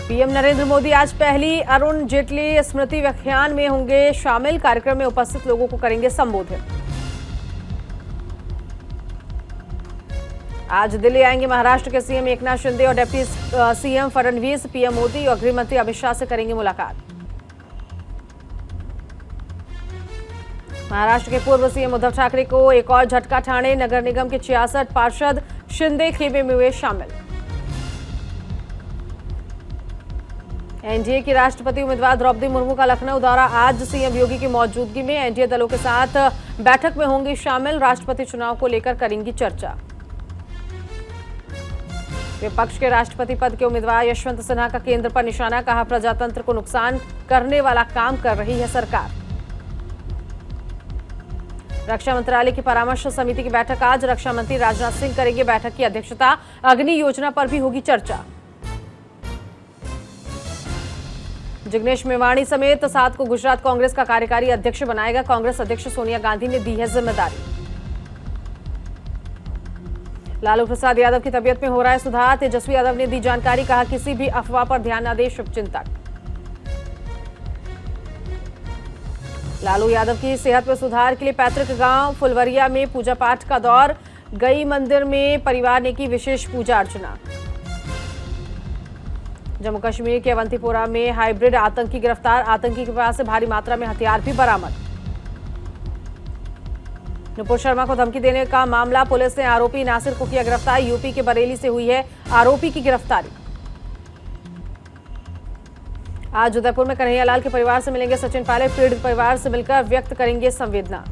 PM Narendra Modi आज पहली अरुण जेटली स्मृति व्याख्यान में होंगे शामिल। कार्यक्रम में उपस्थित लोगों को करेंगे संबोधित। आज दिल्ली आएंगे महाराष्ट्र के सीएम एकनाथ शिंदे और deputy CM Fadnavis. PM Modi और गृह मंत्री अमित शाह से करेंगे मुलाकात। महाराष्ट्र के पूर्व सीएम उद्धव ठाकरे को एक और झटका। ठाणे नगर निगम के 66 पार्षद शिंदे खेमे में हुए शामिल। एनडीए की राष्ट्रपति उम्मीदवार द्रौपदी मुर्मू का लखनऊ दौरा आज सीएम योगी की मौजूदगी में। एनडीए दलों के साथ बैठक में होंगी शामिल। राष्ट्रपति चुनाव को लेकर करेंगी चर्चा। विपक्ष के राष्ट्रपति पद के उम्मीदवार यशवंत सिन्हा का केंद्र पर निशाना। कहा, प्रजातंत्र को नुकसान करने वाला काम कर रही है सरकार। रक्षा मंत्रालय की परामर्श समिति की बैठक आज। रक्षा मंत्री राजनाथ सिंह करेंगे बैठक की अध्यक्षता। अग्नि योजना पर भी होगी चर्चा। जिग्नेश मेवाणी समेत 7 को गुजरात कांग्रेस का कार्यकारी अध्यक्ष बनाएगा। कांग्रेस अध्यक्ष सोनिया गांधी ने दी है जिम्मेदारी। लालू प्रसाद यादव की तबीयत में हो रहा है सुधार। तेजस्वी यादव ने दी जानकारी। कहा, किसी भी अफवाह पर ध्यान न दे शुभचिंतक। लालू यादव की सेहत में सुधार के लिए पैतृक गांव फुलवरिया में पूजा पाठ का दौर। गई मंदिर में परिवार ने की विशेष पूजा अर्चना। जम्मू कश्मीर के अवंतीपोरा में हाइब्रिड आतंकी गिरफ्तार। आतंकी के पास से भारी मात्रा में हथियार भी बरामद। नुपुर शर्मा को धमकी देने का मामला। पुलिस ने आरोपी नासिर को किया गिरफ्तार। यूपी के बरेली से हुई है आरोपी की गिरफ्तारी। आज उदयपुर में कन्हैयालाल के परिवार से मिलेंगे सचिन पायलट। पीड़ित परिवार से मिलकर व्यक्त करेंगे संवेदना।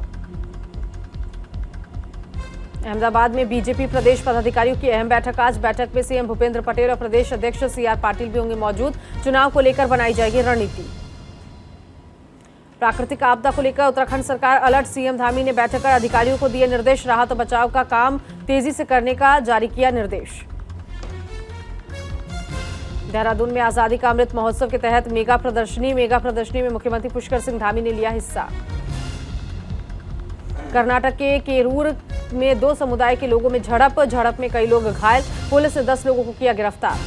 अहमदाबाद में बीजेपी प्रदेश पदाधिकारियों की अहम बैठक आज। बैठक में सीएम भूपेंद्र पटेल और प्रदेश अध्यक्ष सीआर पाटिल भी होंगे मौजूद। चुनाव को लेकर बनाई जाएगी रणनीति। प्राकृतिक आपदा को लेकर उत्तराखंड सरकार अलर्ट। सीएम धामी ने बैठक कर अधिकारियों को दिए निर्देश। राहत और बचाव का काम तेजी से करने का जारी किया निर्देश। देहरादून में आजादी का अमृत महोत्सव के तहत मेगा प्रदर्शनी में मुख्यमंत्री पुष्कर सिंह धामी ने लिया हिस्सा। कर्नाटक के केरूर में 2 समुदाय के लोगों में झड़प में कई लोग घायल। पुलिस ने 10 लोगों को किया गिरफ्तार।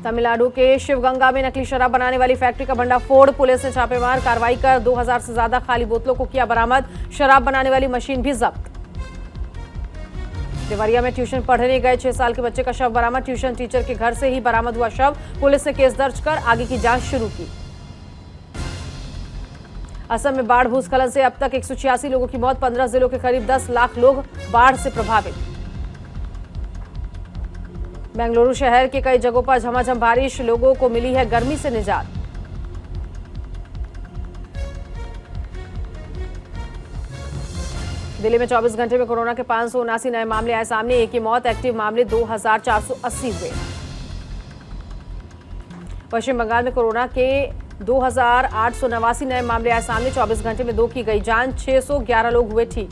तमिलनाडु के शिवगंगा में नकली शराब बनाने वाली फैक्ट्री का भंडाफोड़। पुलिस ने छापेमार कार्रवाई कर 2000 से ज्यादा खाली बोतलों को किया बरामद। शराब बनाने वाली मशीन भी जब्त। देवरिया में ट्यूशन पढ़ने गए 6 साल के बच्चे का शव बरामद। ट्यूशन टीचर के घर से ही बरामद हुआ शव। पुलिस ने केस दर्ज कर आगे की जांच शुरू की। असम में बाढ़ भूस्खलन से अब तक 186 लोगों की मौत। 15 जिलों के करीब 10 लाख लोग बाढ़ से प्रभावित। बेंगलुरु शहर के कई जगहों पर झमाझम बारिश। लोगों को मिली है गर्मी से निजात। दिल्ली में 24 घंटे में कोरोना के 579 नए मामले आए सामने। एक की मौत। एक्टिव मामले 2480 हुए। पश्चिम बंगाल में कोरोना के 2889 नए मामले आए सामने। 24 घंटे में 2 की गई जांच। 611 लोग हुए ठीक।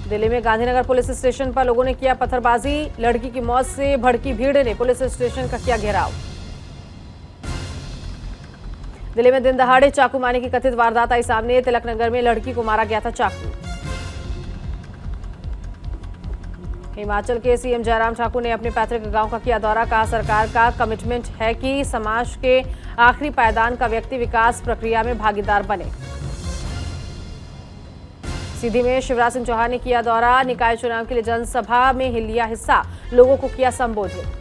दिल्ली में गांधीनगर पुलिस स्टेशन पर लोगों ने किया पत्थरबाजी। लड़की की मौत से भड़की भीड़ ने पुलिस स्टेशन का किया घेराव। दिल्ली में दिन दहाड़े चाकू मारने की कथित वारदात आई सामने। तिलकनगर में लड़की को मारा गया था चाकू। हिमाचल के सीएम जयराम ठाकुर ने अपने पैतृक गांव का किया दौरा। कहा, सरकार का कमिटमेंट है कि समाज के आखिरी पायदान का व्यक्ति विकास प्रक्रिया में भागीदार बने। सीधी में शिवराज सिंह चौहान ने किया दौरा। निकाय चुनाव के लिए जनसभा में लिया हिस्सा। लोगों को किया संबोधित।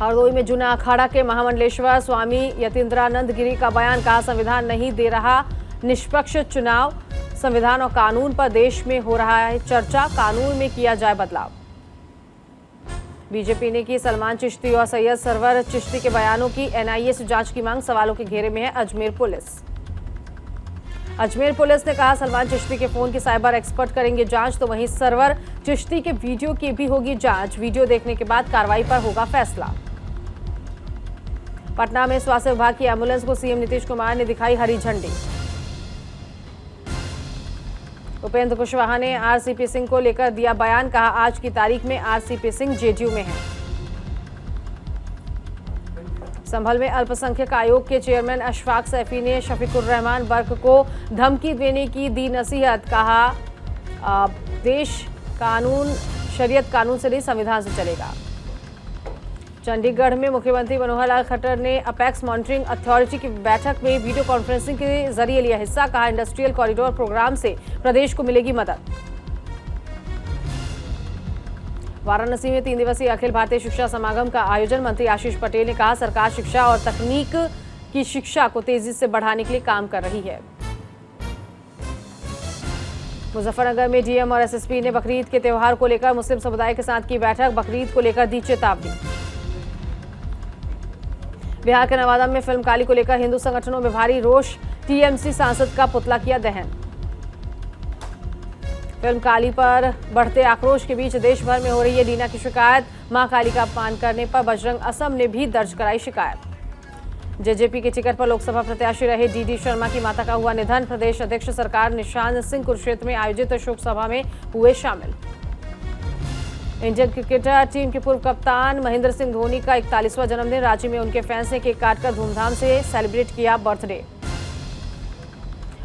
हरदोई में जूना अखाड़ा के महामंडलेश्वर स्वामी यतीन्द्रानंद गिरी का बयान। कहा, संविधान नहीं दे रहा निष्पक्ष चुनाव। संविधान और कानून पर देश में हो रहा है चर्चा। कानून में किया जाए बदलाव। बीजेपी ने की सलमान चिश्ती और सैयद सरवर चिश्ती के बयानों की एनआईए से जांच की मांग। सवालों के घेरे में है अजमेर पुलिस। अजमेर पुलिस ने कहा, सलमान चिश्ती के फोन की साइबर एक्सपर्ट करेंगे जांच। तो वहीं सरवर चिश्ती के वीडियो की भी होगी जांच। वीडियो देखने के बाद कार्रवाई पर होगा फैसला। पटना में स्वास्थ्य विभाग की एम्बुलेंस को सीएम नीतीश कुमार ने दिखाई हरी झंडी। उपेंद्र कुशवाहा ने आरसीपी सिंह को लेकर दिया बयान। कहा, आज की तारीख में आरसीपी सिंह जेडीयू में है। संभल में अल्पसंख्यक आयोग के चेयरमैन अशफाक सैफी ने शफीकुर रहमान बर्क को धमकी देने की दी नसीहत। कहा, देश कानून शरीयत कानून से नहीं, संविधान से चलेगा। चंडीगढ़ में मुख्यमंत्री मनोहर लाल खट्टर ने अपेक्स मॉनिटरिंग अथॉरिटी की बैठक में वीडियो कॉन्फ्रेंसिंग के जरिए लिया हिस्सा। कहा, इंडस्ट्रियल कॉरिडोर प्रोग्राम से प्रदेश को मिलेगी मदद। वाराणसी में 3 दिवसीय अखिल भारतीय शिक्षा समागम का आयोजन। मंत्री आशीष पटेल ने कहा, सरकार शिक्षा और तकनीक की शिक्षा को तेजी से बढ़ाने के लिए काम कर रही है। मुजफ्फरनगर में डीएम और एसएसपी ने बकरीद के त्योहार को लेकर मुस्लिम समुदाय के साथ की बैठक। बकरीद को लेकर दी चेतावनी। बिहार के नवादा में फिल्म काली को लेकर हिंदू संगठनों में भारी रोष। टीएमसी सांसद का पुतला किया दहन। फिल्म काली पर बढ़ते आक्रोश के बीच देश भर में हो रही है डीना की शिकायत। मां काली का अपमान करने पर बजरंग असम ने भी दर्ज कराई शिकायत। जेजेपी के टिकट पर लोकसभा प्रत्याशी रहे डीडी शर्मा की माता का हुआ निधन। प्रदेश अध्यक्ष सरकार निशान सिंह कुरुक्षेत्र में आयोजित शोक सभा में हुए शामिल। इंडियन क्रिकेटर टीम के पूर्व कप्तान महेंद्र सिंह धोनी का 41वां जन्मदिन। रांची में उनके फैंस ने केक काटकर धूमधाम से सेलिब्रेट किया बर्थडे।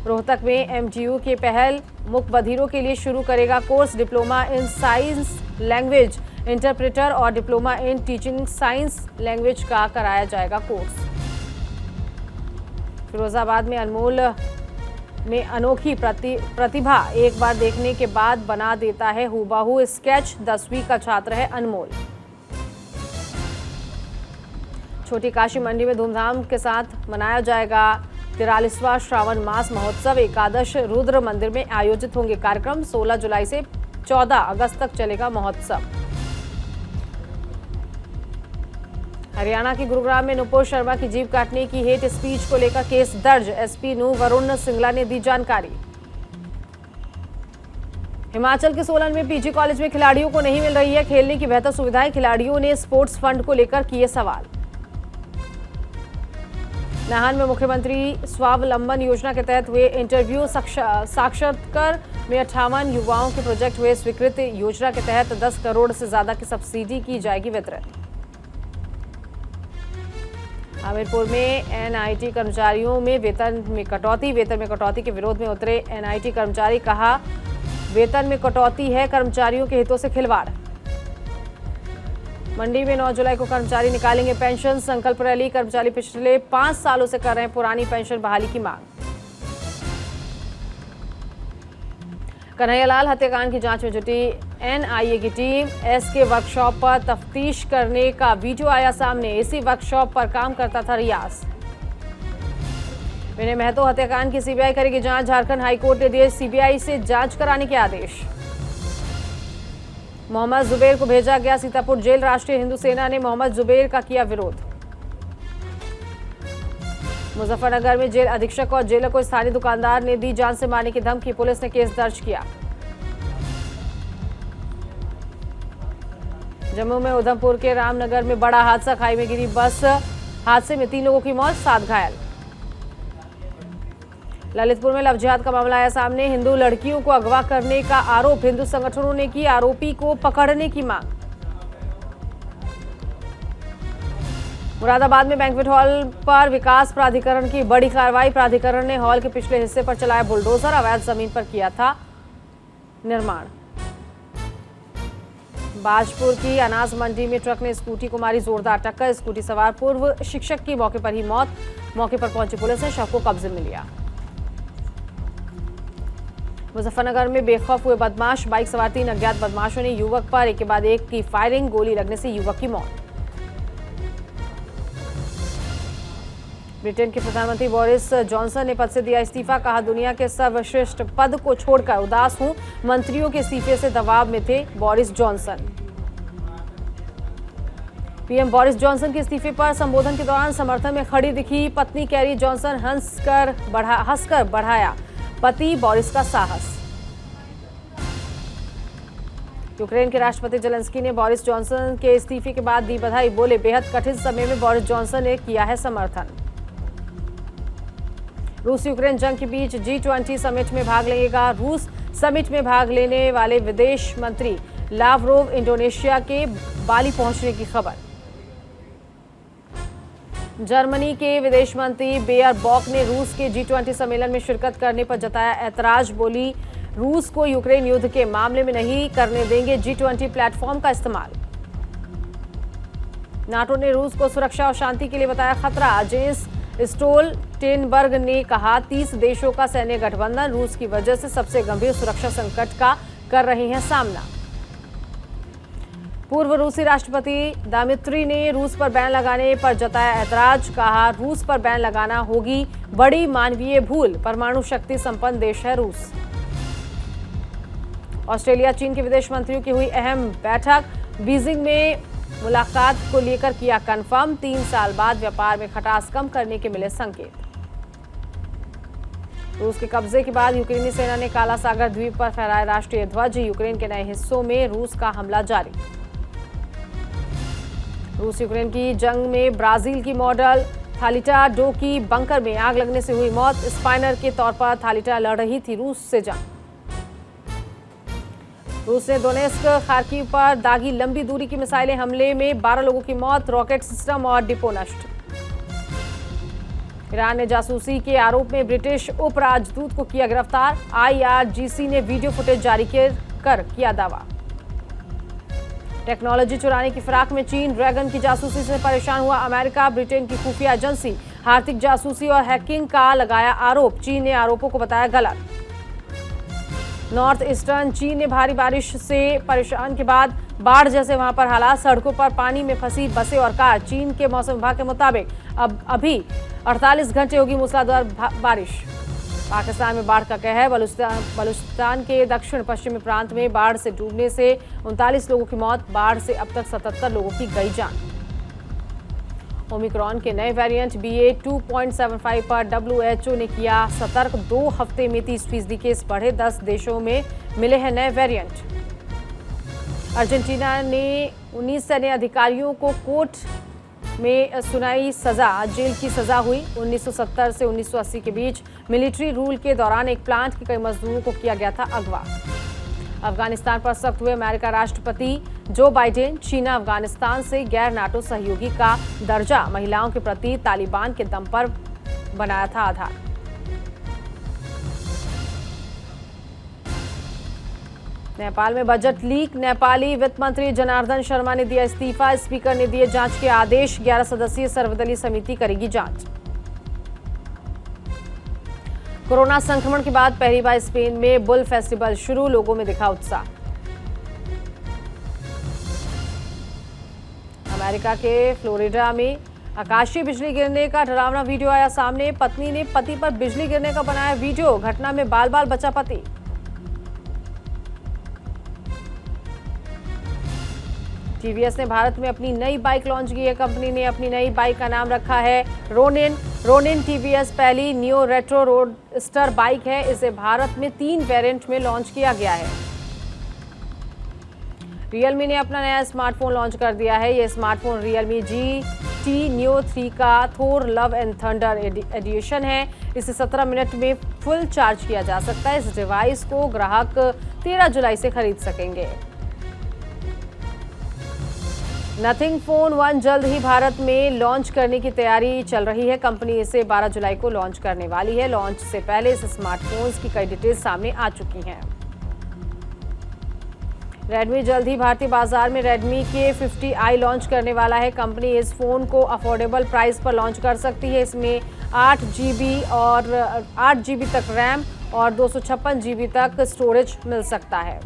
रोहतक में एमजीयू के पहल मूक बधिरों के लिए शुरू करेगा course. Diploma in science language interpreter और diploma in teaching science language का कराया जाएगा कोर्स। फिरोजाबाद में अनमोल में अनोखी प्रतिभा। एक बार देखने के बाद बना देता है हूबहू स्केच। 10वीं का छात्र है अनमोल। छोटी काशी मंडी में धूमधाम के साथ मनाया जाएगा 43वां श्रावण मास महोत्सव। एकादश रुद्र मंदिर में आयोजित होंगे कार्यक्रम। 16 जुलाई से 14 अगस्त तक चलेगा महोत्सव। हरियाणा के गुरुग्राम में नुपुर शर्मा की जीभ काटने की हेट स्पीच को लेकर केस दर्ज। एसपी नु वरुण सिंगला ने दी जानकारी। हिमाचल के सोलन में पीजी कॉलेज में खिलाड़ियों को नहीं मिल रही है खेलने की बेहतर सुविधाएं। खिलाड़ियों ने स्पोर्ट्स फंड को लेकर किए सवाल। नाहन में मुख्यमंत्री स्वावलंबन योजना के तहत हुए इंटरव्यू साक्षात्कार में 58 युवाओं के प्रोजेक्ट हुए स्वीकृत। योजना के तहत 10 करोड़ से ज्यादा की सब्सिडी की जाएगी वितरण। हमीरपुर में एनआईटी कर्मचारियों में वेतन में कटौती के विरोध में उतरे एनआईटी कर्मचारी। कहा, वेतन में कटौती है कर्मचारियों के हितों से खिलवाड़। मंडी में 9 जुलाई को कर्मचारी निकालेंगे पेंशन। संकल्प रैली। कर्मचारी पिछले 5 सालों से कर रहे हैं पुरानी पेंशन बहाली की मांग। कन्हैयालाल हत्याकांड की जांच में जुटी एनआईए की टीम। एस के वर्कशॉप पर तफ्तीश करने का वीडियो आया सामने। इसी वर्कशॉप पर काम करता था रियाज। विनय महतो हत्याकांड की सीबीआई करेगी जांच। झारखंड हाईकोर्ट ने दिए सीबीआई से जांच कराने के आदेश। मोहम्मद जुबेर को भेजा गया सीतापुर जेल। राष्ट्रीय हिंदू सेना ने मोहम्मद जुबेर का किया विरोध। मुजफ्फरनगर में जेल अधीक्षक और जेलर को स्थानीय दुकानदार ने दी जान से मारने की धमकी। पुलिस ने केस दर्ज किया। जम्मू में उधमपुर के रामनगर में बड़ा हादसा। खाई में गिरी बस। हादसे में 3 लोगों की मौत, 7 घायल। ललितपुर में लव जिहाद का मामला आया सामने। हिंदू लड़कियों को अगवा करने का आरोप। हिंदू संगठनों ने की आरोपी को पकड़ने की मांग। मुरादाबाद में बैंक्वेट हॉल पर विकास प्राधिकरण की बड़ी कार्रवाई। प्राधिकरण ने हॉल के पिछले हिस्से पर चलाया बुलडोजर। अवैध जमीन पर किया था निर्माण। बाजपुर की अनाज मंडी में ट्रक ने स्कूटी को मारी जोरदार टक्कर। स्कूटी सवार पूर्व शिक्षक की मौके पर ही मौत। मौके पर पहुंची पुलिस ने शव को कब्जे में लिया। मुजफ्फरनगर में बेखौफ हुए बदमाश। बाइक सवार 3 अज्ञात बदमाशों ने युवक पर एक के बाद एक की फायरिंग। गोली लगने से युवक की मौत। ब्रिटेन के प्रधानमंत्री बोरिस जॉनसन ने पद से दिया इस्तीफा। कहा, दुनिया के सर्वश्रेष्ठ पद को छोड़कर उदास हूं। मंत्रियों के इस्तीफे से दबाव में थे Boris Johnson. PM Boris Johnson के इस्तीफे पर संबोधन के दौरान समर्थन में खड़ी दिखी पत्नी कैरी जॉनसन। हंसकर बढ़ाया पति बोरिस का साहस। यूक्रेन के राष्ट्रपति जेलेंस्की ने बोरिस जॉनसन के इस्तीफे के बाद दी बधाई। बोले, बेहद कठिन समय में बोरिस जॉनसन ने किया है समर्थन। रूस यूक्रेन जंग के बीच G20 समिट में भाग लेगा रूस। समिट में भाग लेने वाले विदेश मंत्री लावरोव इंडोनेशिया के बाली पहुंचने की खबर। जर्मनी के विदेश मंत्री बेयर बॉक ने रूस के G20 सम्मेलन में शिरकत करने पर जताया ऐतराज। बोली, रूस को यूक्रेन युद्ध के मामले में नहीं करने देंगे G20 प्लेटफॉर्म का इस्तेमाल। नाटो ने रूस को सुरक्षा और शांति के लिए बताया खतरा। जेंस स्टोल्टेनबर्ग ने कहा 30 देशों का सैन्य गठबंधन रूस की वजह से सबसे गंभीर सुरक्षा संकट का कर रहे हैं सामना। पूर्व रूसी राष्ट्रपति दामित्री ने रूस पर बैन लगाने पर जताया ऐतराज। कहा रूस पर बैन लगाना होगी बड़ी मानवीय भूल, परमाणु शक्ति संपन्न देश है रूस। ऑस्ट्रेलिया चीन के विदेश मंत्रियों की हुई अहम बैठक। बीजिंग में मुलाकात को लेकर किया कंफर्म। 3 साल बाद व्यापार में खटास कम करने के मिले संकेत। रूस के कब्जे के बाद यूक्रेनी सेना ने काला सागर द्वीप पर फहराए राष्ट्रीय ध्वज। यूक्रेन के नए हिस्सों में रूस का हमला जारी। रूस यूक्रेन की जंग में ब्राजील की मॉडल थालिटा डो की बंकर में आग लगने से हुई मौत। स्पाइनर के तौर पर थालिटा लड़ रही थी रूस से जंग। रूस ने दोनेस्क खार्किव पर दागी लंबी दूरी की मिसाइलें हमले में 12 लोगों की मौत, रॉकेट सिस्टम और डिपो नष्ट। ईरान ने जासूसी के आरोप में ब्रिटिश उप राजदूत को किया गिरफ्तार। IRGC ने वीडियो फुटेज जारी कर किया दावा। टेक्नोलॉजी चुराने की फिराक में चीन, ड्रैगन की जासूसी से परेशान हुआ अमेरिका। ब्रिटेन की खुफिया एजेंसी आर्थिक जासूसी और हैकिंग का लगाया आरोप। चीन ने आरोपों को बताया गलत। नॉर्थ ईस्टर्न चीन ने भारी बारिश से परेशान के बाद बाढ़ जैसे वहां पर हालात। सड़कों पर पानी में फंसी बसें और कार। चीन के मौसम विभाग के मुताबिक अभी 48 घंटे होगी मूसलाधार बारिश। पाकिस्तान में बाढ़ का कहर। बलूचिस्तान के दक्षिण पश्चिमी प्रांत में बाढ़ से डूबने से 39 लोगों की मौत। बाढ़ से अब तक 77 लोगों की गई जान। ओमिक्रॉन के नए वेरिएंट BA.2.75 पर WHO ने किया सतर्क। 2 हफ्ते में 30% केस बढ़े। 10 देशों में मिले हैं नए वेरिएंट। अर्जेंटीना ने 19 सैन्य अधिकारियों को कोर्ट में सुनाई सजा। जेल की सजा हुई। 1970 से 1980 के बीच मिलिट्री रूल के दौरान एक प्लांट के कई मजदूरों को किया गया था अगवा। अफगानिस्तान पर सख्त हुए अमेरिका राष्ट्रपति जो बाइडेन। चीन अफगानिस्तान से गैर नाटो सहयोगी का दर्जा महिलाओं के प्रति तालिबान के दम पर बनाया था आधार। नेपाल में बजट लीक। नेपाली वित्त मंत्री जनार्दन शर्मा ने दिया इस्तीफा। स्पीकर ने दिए जांच के आदेश। 11 सदस्यीय सर्वदलीय समिति करेगी जांच। कोरोना संक्रमण के बाद पहली बार स्पेन में बुल फेस्टिवल शुरू। लोगों में दिखा उत्साह। अमेरिका के फ्लोरिडा में आकाशीय बिजली गिरने का डरावना वीडियो आया सामने। पत्नी ने पति पर बिजली गिरने का बनाया वीडियो। घटना में बाल बाल बचा पति। टीवीएस ने भारत में अपनी नई बाइक लॉन्च की है। कंपनी ने अपनी नई बाइक का नाम रखा है रोनिन। रोनिन टीवीएस पहली नियो रेट्रो रोडस्टर बाइक है। इसे भारत में 3 वेरिएंट में लॉन्च किया गया है। रियलमी ने अपना नया स्मार्टफोन लॉन्च कर दिया है। यह स्मार्टफोन रियलमी GT Neo 3 का थोर लव एंड थंडर एडिशन है। इसे 17 मिनट में फुल चार्ज किया जा सकता है। इस डिवाइस को ग्राहक 13 जुलाई से खरीद सकेंगे। नथिंग फोन 1 जल्द ही भारत में लॉन्च करने की तैयारी चल रही है। कंपनी इसे 12 जुलाई को लॉन्च करने वाली है। लॉन्च से पहले इस स्मार्टफोन्स की कई डिटेल्स सामने आ चुकी हैं। रेडमी जल्द ही भारतीय बाजार में रेडमी के 50i लॉन्च करने वाला है। कंपनी इस फोन को अफोर्डेबल प्राइस पर लॉन्च कर सकती है। इसमें 8 GB तक रैम और 256 GB तक स्टोरेज मिल सकता है।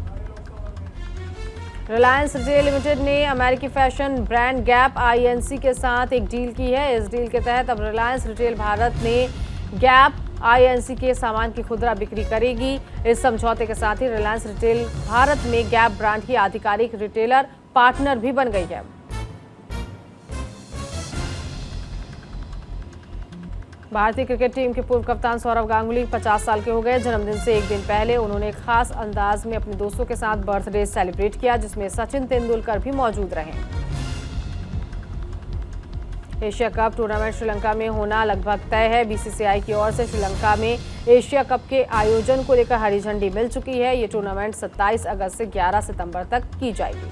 रिलायंस रिटेल लिमिटेड ने अमेरिकी फैशन ब्रांड गैप INC के साथ एक डील की है। इस डील के तहत अब रिलायंस रिटेल भारत ने गैप INC के सामान की खुदरा बिक्री करेगी। इस समझौते के साथ ही रिलायंस रिटेल भारत में गैप ब्रांड की आधिकारिक रिटेलर पार्टनर भी बन गई है। भारतीय क्रिकेट टीम के पूर्व कप्तान सौरव गांगुली 50 साल के हो गए। जन्मदिन से एक दिन पहले उन्होंने एक खास अंदाज में अपने दोस्तों के साथ बर्थडे सेलिब्रेट किया, जिसमें सचिन तेंदुलकर भी मौजूद रहे। एशिया कप टूर्नामेंट श्रीलंका में होना लगभग तय है। BCCI की ओर से श्रीलंका में एशिया कप के आयोजन को लेकर हरी झंडी मिल चुकी है। ये टूर्नामेंट 27 अगस्त से 11 सितंबर तक की जाएगी।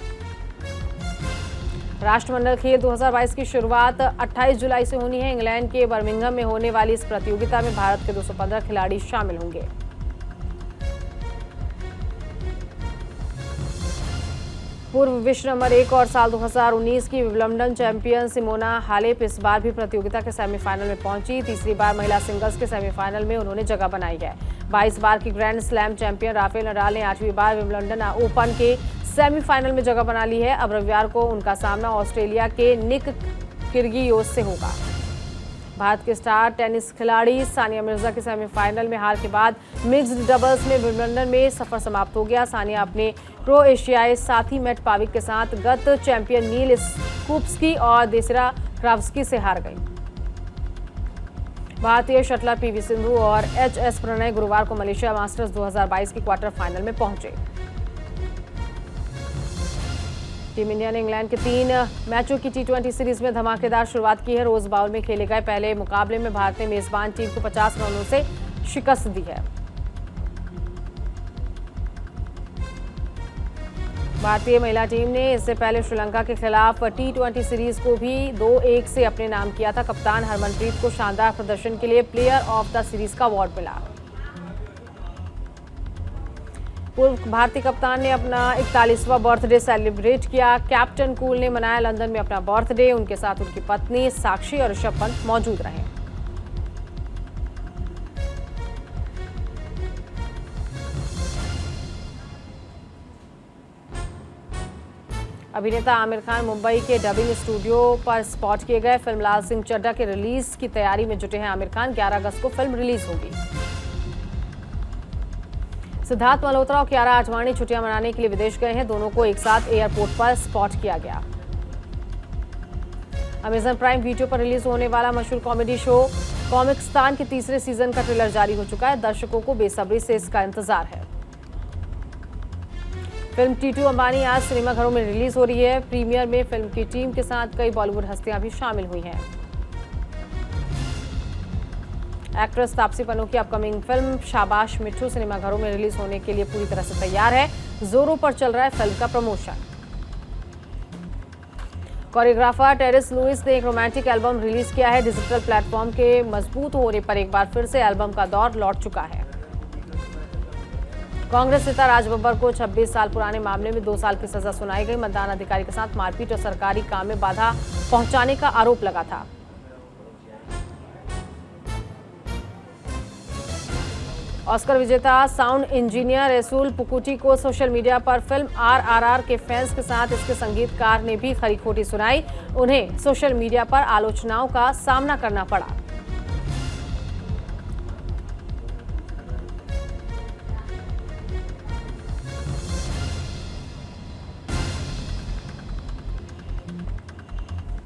राष्ट्रमंडल खेल 2022 की शुरुआत 28 जुलाई से होनी है। इंग्लैंड के बर्मिंघम में होने वाली इस प्रतियोगिता में भारत के 215 खिलाड़ी शामिल होंगे। पूर्व विश्व नंबर 1 और साल 2019 की विंबलडन चैंपियन सिमोना हालेप इस बार भी प्रतियोगिता के सेमीफाइनल में पहुंची। तीसरी बार महिला सिंगल्स के सेमीफाइनल में उन्होंने जगह बनाई है। 22 बार की grand slam champion Rafael Nadal ने 8वीं बार विंबलडन ओपन के सेमीफाइनल में जगह बना ली है। अब रविवार को उनका सामना ऑस्ट्रेलिया के निक किर्गियोस से होगा। भारत के स्टार टेनिस खिलाड़ी सानिया मिर्जा के सेमीफाइनल में हार के बाद मिक्स्ड डबल्स में विंबलडन में सफर समाप्त हो गया। सानिया अपने क्रोएशियाई साथी मेट पाविक के साथ गत चैंपियन नील स्कूप्सकी और देसिरा क्राव्स्की से हार गई। भारतीय शटलर पीवी सिंधु और एचएस प्रणय गुरुवार को मलेशिया मास्टर्स 2022 के क्वार्टर फाइनल में पहुंचे। टीम इंडिया ने इंग्लैंड के 3 मैचों की टी20 सीरीज में धमाकेदार शुरुआत की है। रोज बाउल में खेले गए पहले मुकाबले में भारत ने मेजबान टीम को 50 रनों से शिकस्त दी है। भारतीय महिला टीम ने इससे पहले श्रीलंका के खिलाफ टी20 सीरीज को भी 2-1 से अपने नाम किया था। कप्तान हरमनप्रीत को शानदार प्रदर्शन के लिए प्लेयर ऑफ द सीरीज का अवार्ड मिला। पूर्व भारतीय कप्तान ने अपना 41वां बर्थडे सेलिब्रेट किया। कैप्टन कूल ने मनाया लंदन में अपना बर्थडे। उनके साथ उनकी पत्नी साक्षी और ऋषभ पंत मौजूद रहे। अभिनेता आमिर खान मुंबई के डबिंग स्टूडियो पर स्पॉट किए गए। फिल्म लाल सिंह चड्ढा के रिलीज की तैयारी में जुटे हैं आमिर खान। 11 अगस्त को फिल्म रिलीज होगी। सिद्धार्थ मल्होत्रा और कियारा आडवाणी छुट्टियां मनाने के लिए विदेश गए हैं। दोनों को एक साथ एयरपोर्ट पर स्पॉट किया गया। अमेजन प्राइम वीडियो पर रिलीज होने वाला मशहूर कॉमेडी शो कॉमिक्स्तान के तीसरे सीजन का ट्रेलर जारी हो चुका है। दर्शकों को बेसब्री से इसका इंतजार है। फिल्म टीटू अंबानी आज सिनेमाघरों में रिलीज हो रही है। प्रीमियर में फिल्म की टीम के साथ कई बॉलीवुड हस्तियां भी शामिल हुई हैं। एक्ट्रेस तापसी पन्नू की अपकमिंग फिल्म शाबाश मिट्ठू सिनेमाघरों में रिलीज होने के लिए पूरी तरह से तैयार है। जोरों पर चल रहा है फिल्म का प्रमोशन। कोरियोग्राफर टेरिस लुइस ने एक रोमांटिक एल्बम रिलीज किया है। डिजिटल प्लेटफॉर्म के मजबूत होने पर एक बार फिर से एल्बम का दौर लौट चुका है। कांग्रेस नेता राज बब्बर को 26 साल पुराने मामले में 2 साल की सजा सुनाई गई। मतदान अधिकारी के साथ मारपीट और सरकारी काम में बाधा पहुंचाने का आरोप लगा था। ऑस्कर विजेता साउंड इंजीनियर रसूल पुकुटी को सोशल मीडिया पर फिल्म RRR के फैंस के साथ इसके संगीतकार ने भी खरी खोटी सुनाई। उन्हें सोशल मीडिया पर आलोचनाओं का सामना करना पड़ा।